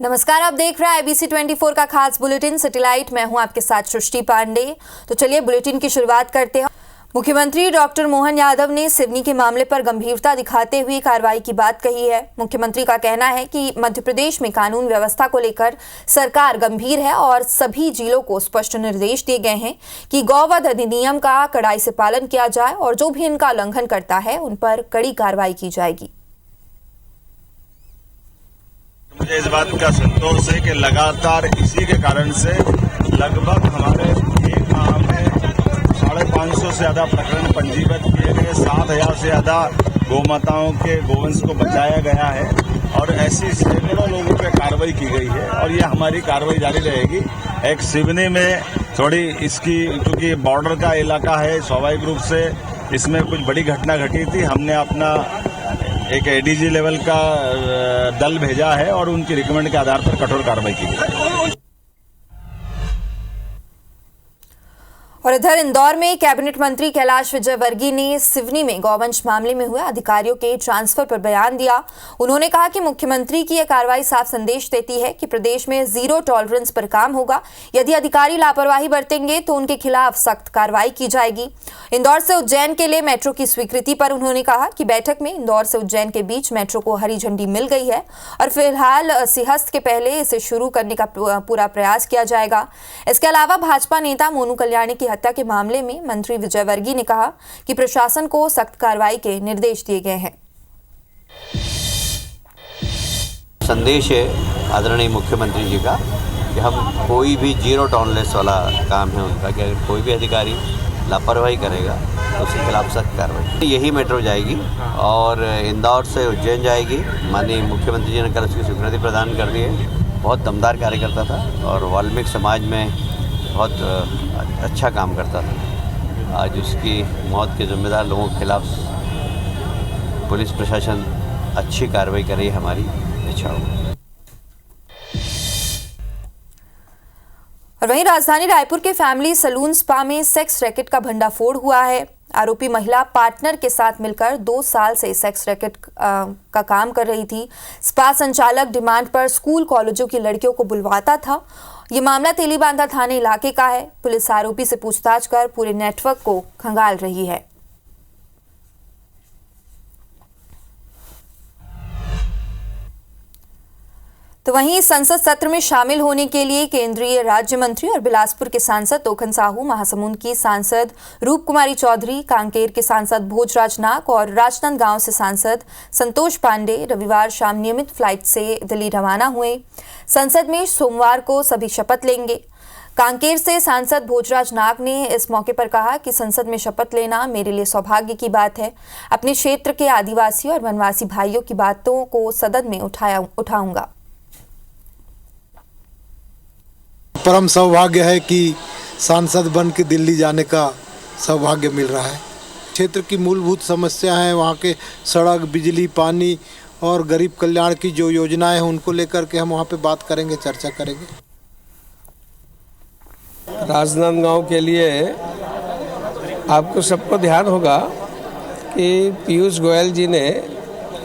नमस्कार, आप देख रहे हैं IBC 24 का खास बुलेटिन सैटेलाइट। मैं हूं आपके साथ सृष्टि पांडे। तो चलिए बुलेटिन की शुरुआत करते हैं। मुख्यमंत्री डॉक्टर मोहन यादव ने सिवनी के मामले पर गंभीरता दिखाते हुए कार्रवाई की बात कही है। मुख्यमंत्री का कहना है कि मध्य प्रदेश में कानून व्यवस्था को लेकर सरकार गंभीर है और सभी जिलों को स्पष्ट निर्देश दिए गए हैं कि गौवध अधिनियम का कड़ाई से पालन किया जाए और जो भी इनका उल्लंघन करता है उन पर कड़ी कार्रवाई की जाएगी। मुझे इस बात का संतोष है कि लगातार इसी के कारण से लगभग हमारे एक माह में 550 से ज्यादा प्रकरण पंजीबद्ध किए गए, 7000 से ज्यादा गौमाताओं के गोवंश को बचाया गया है और ऐसी सैकड़ों लोगों पे कार्रवाई की गई है और ये हमारी कार्रवाई जारी रहेगी। एक सिवनी में थोड़ी इसकी क्योंकि बॉर्डर का इलाका है, स्वाभाविक रूप से इसमें कुछ बड़ी घटना घटी थी। हमने अपना एक ADG लेवल का दल भेजा है और उनकी रिकमेंड के आधार पर कठोर कार्रवाई की गई। और इधर इंदौर में कैबिनेट मंत्री कैलाश विजयवर्गीय ने सिवनी में गौवंश मामले में हुए अधिकारियों के ट्रांसफर पर बयान दिया। उन्होंने कहा कि मुख्यमंत्री की यह कार्रवाई साफ संदेश देती है कि प्रदेश में जीरो टॉलरेंस पर काम होगा। यदि अधिकारी लापरवाही बरतेंगे तो उनके खिलाफ सख्त कार्रवाई की जाएगी। इंदौर से उज्जैन के लिए मेट्रो की स्वीकृति पर उन्होंने कहा कि बैठक में इंदौर से उज्जैन के बीच मेट्रो को हरी झंडी मिल गई है और फिलहाल सिंहस्थ के पहले इसे शुरू करने का पूरा प्रयास किया जाएगा। इसके अलावा भाजपा नेता मोनू कल्याणी की हत्या के मामले में मंत्री विजयवर्गीय ने कहा कि प्रशासन को सख्त कार्रवाई के निर्देश दिए गए हैं। संदेश है आदरणीय मुख्यमंत्री जी का कि हम कोई भी जीरो टॉलरेंस वाला काम है उनका कि अगर कोई भी अधिकारी लापरवाही करेगा तो उसके खिलाफ सख्त कार्रवाई। यही मेट्रो जाएगी और इंदौर से उज्जैन जाएगी। माननीय मुख्यमंत्री जी ने कल उसकी स्वीकृति प्रदान कर दी है। बहुत दमदार कार्यकर्ता था और वाल्मीकि समाज में बहुत अच्छा काम करता था। आज उसकी मौत के जिम्मेदार लोगों के खिलाफ पुलिस प्रशासन अच्छी कार्रवाई कर रही है, हमारी इच्छा हो। और वहीं राजधानी रायपुर के फैमिली सैलून स्पा में सेक्स रैकेट का भंडाफोड़ हुआ है। आरोपी महिला पार्टनर के साथ मिलकर 2 साल से सेक्स रैकेट का काम कर रही थी। स्पा संचालक डिमांड पर स्कूल कॉलेजों की लड़कियों को बुलवाता था। ये मामला तेलीबांधा थाने इलाके का है। पुलिस आरोपी से पूछताछ कर पूरे नेटवर्क को खंगाल रही है। तो वहीं संसद सत्र में शामिल होने के लिए केंद्रीय राज्य मंत्री और बिलासपुर के सांसद तोखन साहू, महासमुंद की सांसद रूप कुमारी चौधरी, कांकेर के सांसद भोजराज नाग और राजनांदगांव से सांसद संतोष पांडे रविवार शाम नियमित फ्लाइट से दिल्ली रवाना हुए। संसद में सोमवार को सभी शपथ लेंगे। कांकेर से सांसद भोजराज नाग ने इस मौके पर कहा कि संसद में शपथ लेना मेरे लिए सौभाग्य की बात है। अपने क्षेत्र के आदिवासी और वनवासी भाइयों की बातों को सदन में उठाऊंगा। परम सौभाग्य है कि सांसद बन के दिल्ली जाने का सौभाग्य मिल रहा है। क्षेत्र की मूलभूत समस्या है, वहाँ के सड़क, बिजली, पानी और गरीब कल्याण की जो योजनाएं हैं उनको लेकर के हम वहाँ पे बात करेंगे, चर्चा करेंगे। राजनांदगांव के लिए आपको सबको ध्यान होगा कि पीयूष गोयल जी ने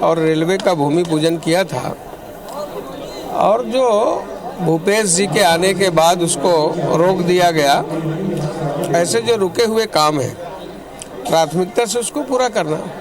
और रेलवे का भूमि पूजन किया था और जो भूपेश जी के आने के बाद उसको रोक दिया गया। ऐसे जो रुके हुए काम है प्राथमिकता से उसको पूरा करना।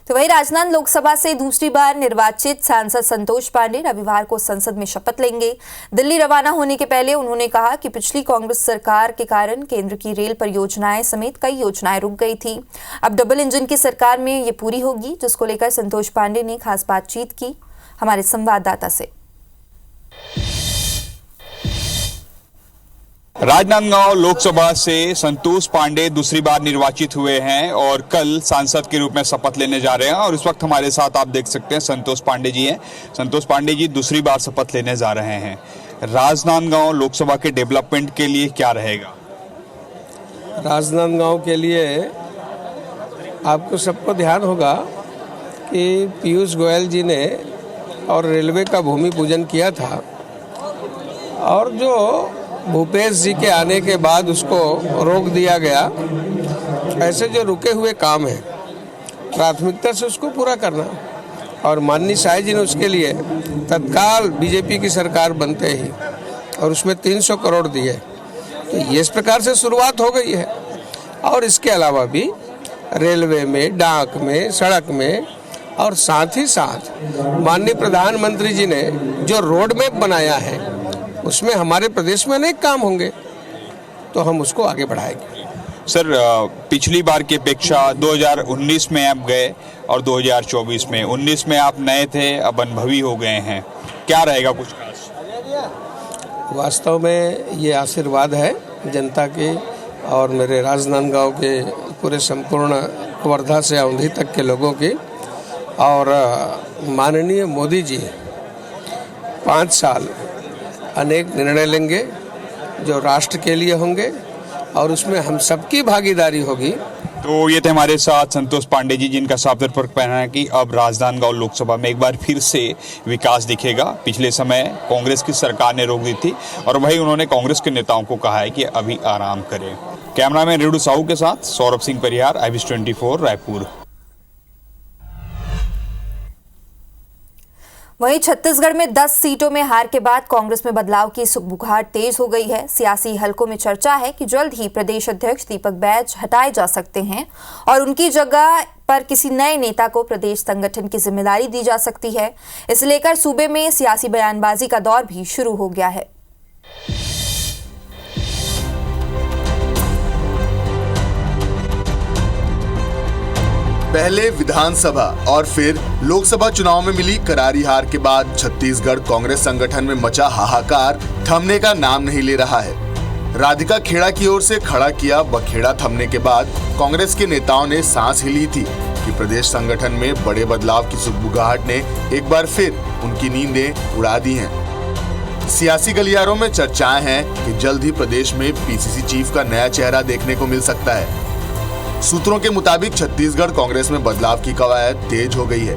तो वही राजनांद लोकसभा से दूसरी बार निर्वाचित सांसद संतोष पांडे रविवार को संसद में शपथ लेंगे। दिल्ली रवाना होने के पहले उन्होंने कहा कि पिछली कांग्रेस सरकार के कारण केंद्र की रेल परियोजनाएं समेत कई योजनाएं रुक गई थी। अब डबल इंजन की सरकार में ये पूरी होगी, जिसको लेकर संतोष पांडे ने खास बातचीत की हमारे संवाददाता से। राजनांदगांव लोकसभा से संतोष पांडे दूसरी बार निर्वाचित हुए हैं और कल सांसद के रूप में शपथ लेने जा रहे हैं और इस वक्त हमारे साथ आप देख सकते हैं संतोष पांडे जी हैं। संतोष पांडे जी दूसरी बार शपथ लेने जा रहे हैं। राजनांदगांव लोकसभा के डेवलपमेंट के लिए क्या रहेगा? राजनांदगांव के लिए आपको सबको ध्यान होगा कि पीयूष गोयल जी ने और रेलवे का भूमि पूजन किया था और जो भूपेश जी के आने के बाद उसको रोक दिया गया। ऐसे जो रुके हुए काम है प्राथमिकता से उसको पूरा करना। और माननीय शाह जी ने उसके लिए तत्काल बीजेपी की सरकार बनते ही और उसमें 300 करोड़ दिए। तो ये इस प्रकार से शुरुआत हो गई है। और इसके अलावा भी रेलवे में, डाक में, सड़क में और साथ ही साथ माननीय प्रधानमंत्री जी ने जो रोड मैप बनाया है उसमें हमारे प्रदेश में अनेक काम होंगे, तो हम उसको आगे बढ़ाएंगे। सर, पिछली बार की अपेक्षा 2019 में आप गए और 2024 में, 19 में आप नए थे, अब अनुभवी हो गए हैं, क्या रहेगा कुछ खास? वास्तव में ये आशीर्वाद है जनता के और मेरे राजनांदगांव के पूरे संपूर्ण वर्धा से औंधी तक के लोगों की। और माननीय मोदी जी 5 साल अनेक निर्णय लेंगे जो राष्ट्र के लिए होंगे और उसमें हम सबकी भागीदारी होगी। तो ये थे हमारे साथ संतोष पांडे जी, जिनका साफ तौर पर कहना है कि अब राजनांदगांव लोकसभा में एक बार फिर से विकास दिखेगा। पिछले समय कांग्रेस की सरकार ने रोक दी थी और वही उन्होंने कांग्रेस के नेताओं को कहा है कि अभी आराम करें। कैमरामैन रेणु साहू के साथ सौरभ सिंह परिहार, IBC24 रायपुर। वहीं छत्तीसगढ़ में 10 सीटों में हार के बाद कांग्रेस में बदलाव की सुगबुगाहट तेज हो गई है। सियासी हलकों में चर्चा है कि जल्द ही प्रदेश अध्यक्ष दीपक बैज हटाए जा सकते हैं और उनकी जगह पर किसी नए नेता को प्रदेश संगठन की जिम्मेदारी दी जा सकती है। इसे लेकर सूबे में सियासी बयानबाजी का दौर भी शुरू हो गया है। पहले विधानसभा और फिर लोकसभा चुनाव में मिली करारी हार के बाद छत्तीसगढ़ कांग्रेस संगठन में मचा हाहाकार थमने का नाम नहीं ले रहा है। राधिका खेड़ा की ओर से खड़ा किया बखेड़ा थमने के बाद कांग्रेस के नेताओं ने सांस ही ली थी कि प्रदेश संगठन में बड़े बदलाव की सुगबुगाहट ने एक बार फिर उनकी नींदें उड़ा दी हैं। सियासी गलियारों में चर्चाएं हैं कि जल्द ही प्रदेश में PCC चीफ का नया चेहरा देखने को मिल सकता है। सूत्रों के मुताबिक छत्तीसगढ़ कांग्रेस में बदलाव की कवायद तेज हो गई है।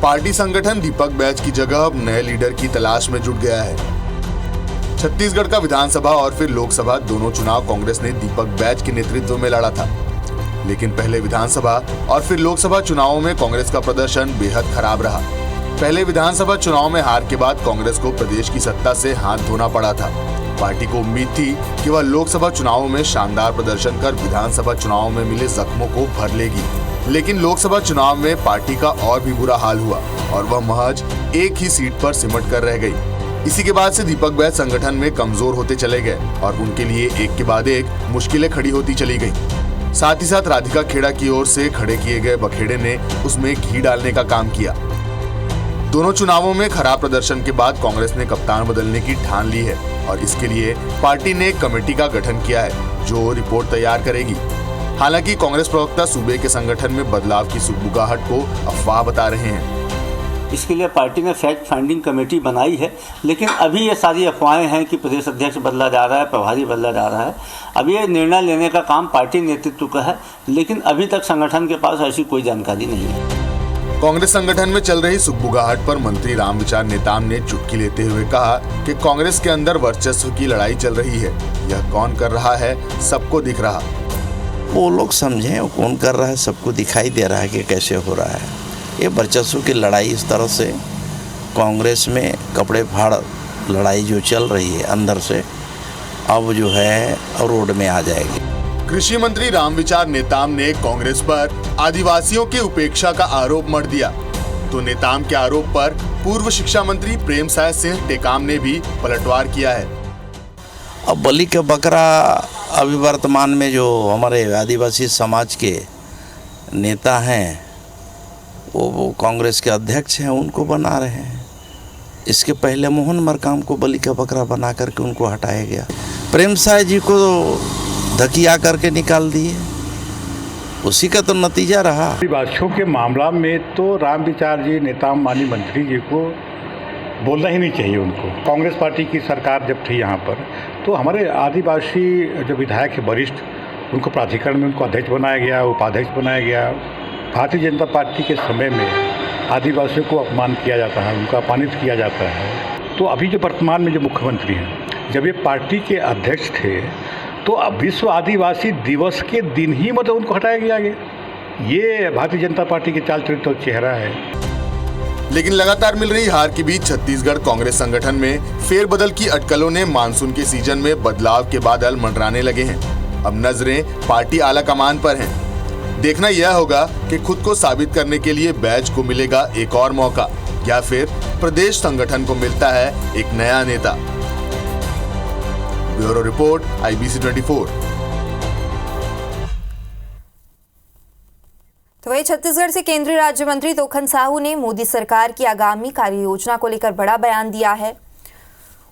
पार्टी संगठन दीपक बैज की जगह अब नए लीडर की तलाश में जुट गया है। छत्तीसगढ़ का विधानसभा और फिर लोकसभा दोनों चुनाव कांग्रेस ने दीपक बैज के नेतृत्व में लड़ा था, लेकिन पहले विधानसभा और फिर लोकसभा चुनावों में कांग्रेस का प्रदर्शन बेहद खराब रहा। पहले विधानसभा चुनाव में हार के बाद कांग्रेस को प्रदेश की सत्ता से हाथ धोना पड़ा था। पार्टी को उम्मीद थी कि वह लोकसभा चुनावों में शानदार प्रदर्शन कर विधानसभा चुनावों में मिले जख्मों को भर लेगी, लेकिन लोकसभा चुनाव में पार्टी का और भी बुरा हाल हुआ और वह महज एक ही सीट पर सिमट कर रह गई। इसी के बाद से दीपक बैज संगठन में कमजोर होते चले गए और उनके लिए एक के बाद एक मुश्किलें खड़ी होती चली गई। साथ ही साथ राधिका खेड़ा की ओर से खड़े किए गए बखेड़े ने उसमें घी डालने का काम किया। दोनों चुनावों में खराब प्रदर्शन के बाद कांग्रेस ने कप्तान बदलने की ठान ली है और इसके लिए पार्टी ने एक कमेटी का गठन किया है जो रिपोर्ट तैयार करेगी। हालांकि कांग्रेस प्रवक्ता सूबे के संगठन में बदलाव की सुगबुगाहट को अफवाह बता रहे हैं। इसके लिए पार्टी ने फैक्ट फाइंडिंग कमेटी बनाई है, लेकिन अभी ये सारी अफवाहें हैं कि प्रदेश अध्यक्ष बदला जा रहा है, प्रभारी बदला जा रहा है। अभी ये निर्णय लेने का काम पार्टी नेतृत्व का है, लेकिन अभी तक संगठन के पास ऐसी कोई जानकारी नहीं है। कांग्रेस संगठन में चल रही सुगबुगाहट पर मंत्री रामविचार नेताम ने चुटकी लेते हुए कहा कि कांग्रेस के अंदर वर्चस्व की लड़ाई चल रही है। यह कौन कर रहा है सबको दिख रहा। वो लोग समझें वो कौन कर रहा है, सबको दिखाई दे रहा है कि कैसे हो रहा है। ये वर्चस्व की लड़ाई इस तरह से कांग्रेस में कपड़े फाड़ लड़ाई जो चल रही है अंदर से, अब जो है रोड में आ जाएगी। कृषि मंत्री रामविचार नेताम ने कांग्रेस पर आदिवासियों की उपेक्षा का आरोप मढ़ दिया, तो नेताम के आरोप पर पूर्व शिक्षा मंत्री प्रेमसाय सिंह टेकाम ने भी पलटवार किया है। अब बलि का बकरा अभी वर्तमान में जो हमारे आदिवासी समाज के नेता हैं वो कांग्रेस के अध्यक्ष हैं, उनको बना रहे हैं। इसके पहले मोहन मरकाम को बलि का बकरा बना करके उनको हटाया गया। प्रेमसाय जी को धकिया करके निकाल दिए, उसी का तो नतीजा रहा। आदिवासियों के मामला में तो रामविचार जी नेताम माननीय मंत्री जी को बोलना ही नहीं चाहिए उनको। कांग्रेस पार्टी की सरकार जब थी यहाँ पर तो हमारे आदिवासी जो विधायक है वरिष्ठ, उनको प्राधिकरण में उनको अध्यक्ष बनाया गया, उपाध्यक्ष बनाया गया। भारतीय जनता पार्टी के समय में आदिवासियों को अपमान किया जाता है, उनका अपमानित किया जाता है। तो अभी जो वर्तमान में जो मुख्यमंत्री हैं, जब ये पार्टी के अध्यक्ष थे तो अब विश्व आदिवासी दिवस के दिन ही मतलब उनको हटाया गया आगे। ये भारतीय जनता पार्टी के चाल चरित्र और चेहरा है। लेकिन लगातार मिल रही हार के बीच छत्तीसगढ़ कांग्रेस संगठन में फेरबदल की अटकलों ने मानसून के सीजन में बदलाव के बादल मंडराने लगे हैं। अब नजरें पार्टी आला कमान पर हैं। देखना यह होगा कि खुद को साबित करने के लिए बैच को मिलेगा एक और मौका या फिर प्रदेश संगठन को मिलता है एक नया नेता। Bureau report, IBC 24। तो वही छत्तीसगढ़ से केंद्रीय राज्य मंत्री तोखन साहू ने मोदी सरकार की आगामी कार्य योजना को लेकर बड़ा बयान दिया है।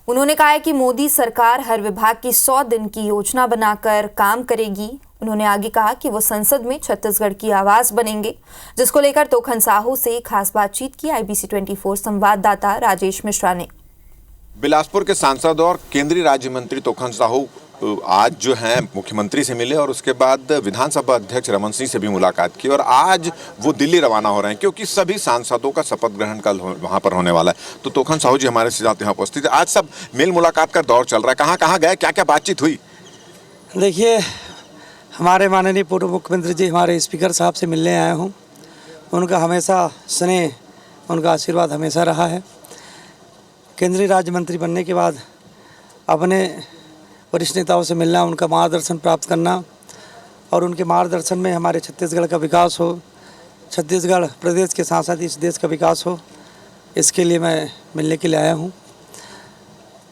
उन्होंने कहा है कि मोदी सरकार हर विभाग की 100 दिन की योजना बनाकर काम करेगी। उन्होंने आगे कहा कि वो संसद में छत्तीसगढ़ की आवाज बनेंगे, जिसको लेकर तोखन साहू से खास बातचीत की IBC 24 संवाददाता राजेश मिश्रा ने। बिलासपुर के सांसद और केंद्रीय राज्य मंत्री तोखन साहू आज जो हैं मुख्यमंत्री से मिले और उसके बाद विधानसभा अध्यक्ष रमन सिंह से भी मुलाकात की और आज वो दिल्ली रवाना हो रहे हैं क्योंकि सभी सांसदों का शपथ ग्रहण कल वहाँ पर होने वाला है। तो तोखन साहू जी हमारे साथ यहाँ उपस्थित है। आज सब मेल मुलाकात का दौर चल रहा है, कहाँ कहाँ गए, क्या क्या बातचीत हुई? देखिए, हमारे माननीय पूर्व मुख्यमंत्री जी हमारे स्पीकर साहब से मिलने आया हूँ। उनका हमेशा स्नेह, उनका आशीर्वाद हमेशा रहा है। केंद्रीय राज्य मंत्री बनने के बाद अपने वरिष्ठ नेताओं से मिलना, उनका मार्गदर्शन प्राप्त करना और उनके मार्गदर्शन में हमारे छत्तीसगढ़ का विकास हो, छत्तीसगढ़ प्रदेश के साथ साथ इस देश का विकास हो, इसके लिए मैं मिलने के लिए आया हूँ।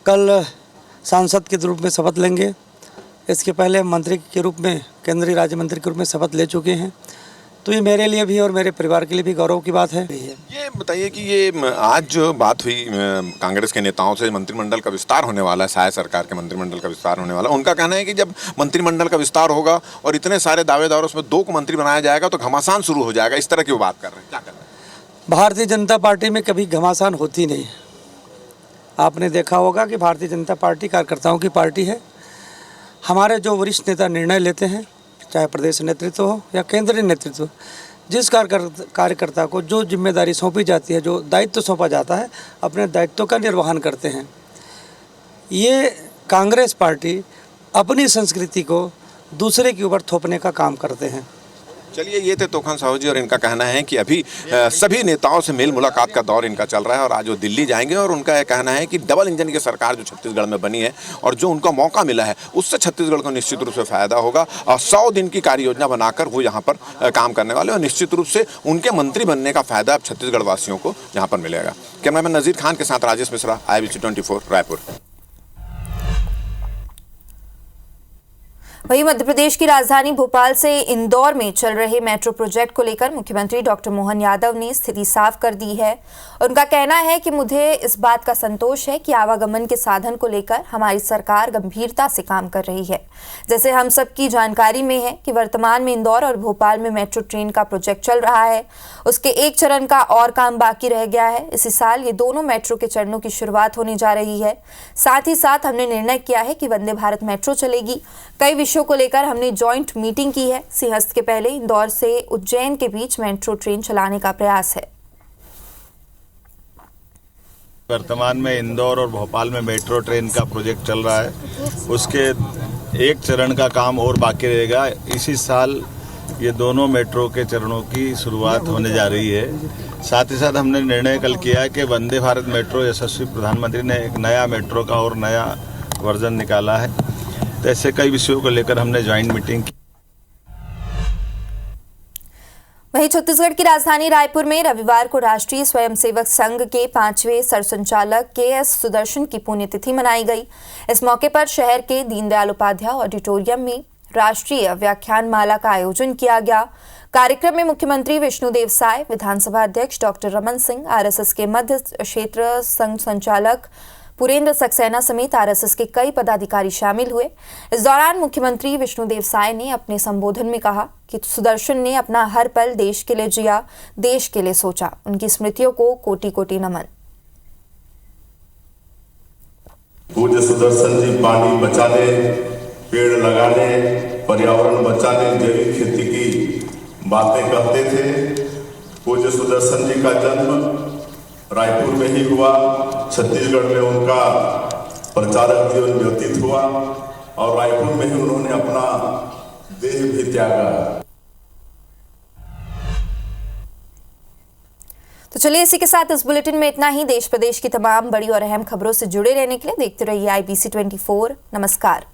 कल सांसद के रूप में शपथ लेंगे। इसके पहले मंत्री के रूप में, केंद्रीय राज्य मंत्री के रूप में शपथ ले चुके हैं। तो ये मेरे लिए भी और मेरे परिवार के लिए भी गौरव की बात है। ये बताइए कि ये आज जो बात हुई कांग्रेस के नेताओं से, मंत्रिमंडल का विस्तार होने वाला है, सहायक सरकार के मंत्रिमंडल का विस्तार होने वाला है। उनका कहना है कि जब मंत्रिमंडल का विस्तार होगा और इतने सारे दावेदार, उसमें 2 को मंत्री बनाया जाएगा तो घमासान शुरू हो जाएगा। इस तरह की वो बात कर रहे हैं, क्या कर रहे हैं? भारतीय जनता पार्टी में कभी घमासान होती नहीं। आपने देखा होगा कि भारतीय जनता पार्टी कार्यकर्ताओं की पार्टी है। हमारे जो वरिष्ठ नेता निर्णय लेते हैं, चाहे प्रदेश नेतृत्व हो या केंद्रीय नेतृत्व, जिस कार्यकर्ता को जो जिम्मेदारी सौंपी जाती है, जो दायित्व सौंपा जाता है, अपने दायित्व का निर्वहन करते हैं। ये कांग्रेस पार्टी अपनी संस्कृति को दूसरे के ऊपर थोपने का काम करते हैं। चलिए, ये थे तोखन साहू जी और इनका कहना है कि अभी सभी नेताओं से मेल मुलाकात का दौर इनका चल रहा है और आज वो दिल्ली जाएंगे और उनका यह कहना है कि डबल इंजन की सरकार जो छत्तीसगढ़ में बनी है और जो उनका मौका मिला है, उससे छत्तीसगढ़ को निश्चित रूप से फायदा होगा और 100 दिन की कार्य योजना बनाकर वो यहाँ पर काम करने वाले और निश्चित रूप से उनके मंत्री बनने का फायदा अब छत्तीसगढ़ वासियों को यहाँ पर मिलेगा। कैमरामैन नजीर खान के साथ राजेश मिश्रा, IBC 24 रायपुर। वहीं मध्य प्रदेश की राजधानी भोपाल से इंदौर में चल रहे मेट्रो प्रोजेक्ट को लेकर मुख्यमंत्री डॉक्टर मोहन यादव ने स्थिति साफ कर दी है। उनका कहना है कि मुझे इस बात का संतोष है कि आवागमन के साधन को लेकर हमारी सरकार गंभीरता से काम कर रही है। जैसे हम सबकी जानकारी में है कि वर्तमान में इंदौर और भोपाल में मेट्रो ट्रेन का प्रोजेक्ट चल रहा है। उसके एक चरण का और काम बाकी रह गया है। इसी साल ये दोनों मेट्रो के चरणों की शुरुआत होने जा रही है। साथ ही साथ हमने निर्णय किया है कि वंदे भारत मेट्रो चलेगी। कई विषयों को लेकर हमने जॉइंट मीटिंग की है। सिंहस्थ के पहले इंदौर से उज्जैन के बीच मेट्रो ट्रेन चलाने का प्रयास है। वर्तमान में इंदौर और भोपाल में मेट्रो ट्रेन का प्रोजेक्ट चल रहा है। उसके एक चरण का काम और बाकी रहेगा। इसी साल ये दोनों मेट्रो के चरणों की शुरुआत होने जा रही है। साथ ही साथ हमने निर्णय कल किया है कि वंदे भारत मेट्रो, यशस्वी प्रधानमंत्री ने एक नया मेट्रो का और नया वर्जन निकाला है। तो ऐसे कई विषयों को लेकर हमने ज्वाइंट मीटिंग की। वहीं छत्तीसगढ़ की राजधानी रायपुर में रविवार को राष्ट्रीय स्वयंसेवक संघ के 5वें सरसंचालक KS सुदर्शन की पुण्यतिथि मनाई गई। इस मौके पर शहर के दीनदयाल उपाध्याय ऑडिटोरियम में राष्ट्रीय व्याख्यान माला का आयोजन किया गया। कार्यक्रम में मुख्यमंत्री विष्णुदेव साय, विधानसभा अध्यक्ष डॉक्टर रमन सिंह, RSS के मध्य क्षेत्र संघ संचालक पुरेंद्र सक्सेना समेत RSS के कई पदाधिकारी शामिल हुए। इस दौरान मुख्यमंत्री विष्णुदेव साय ने अपने संबोधन में कहा कि सुदर्शन ने अपना हर पल देश के लिए जिया, देश के लिए सोचा। उनकी स्मृतियों को कोटि कोटि नमन। पूज्य सुदर्शन जी पानी बचाने, पेड़ लगाने, पर्यावरण बचाने, जैविक खेती की बातें करते थे। पूज्य सुदर्शन जी का जन्म रायपुर में ही हुआ। छत्तीसगढ़ में उनका प्रचारक जीवन व्यतीत हुआ और रायपुर में ही उन्होंने अपना देह भी त्यागा। तो चलिए इसी के साथ इस बुलेटिन में इतना ही। देश प्रदेश की तमाम बड़ी और अहम खबरों से जुड़े रहने के लिए देखते रहिए IBC 24। नमस्कार।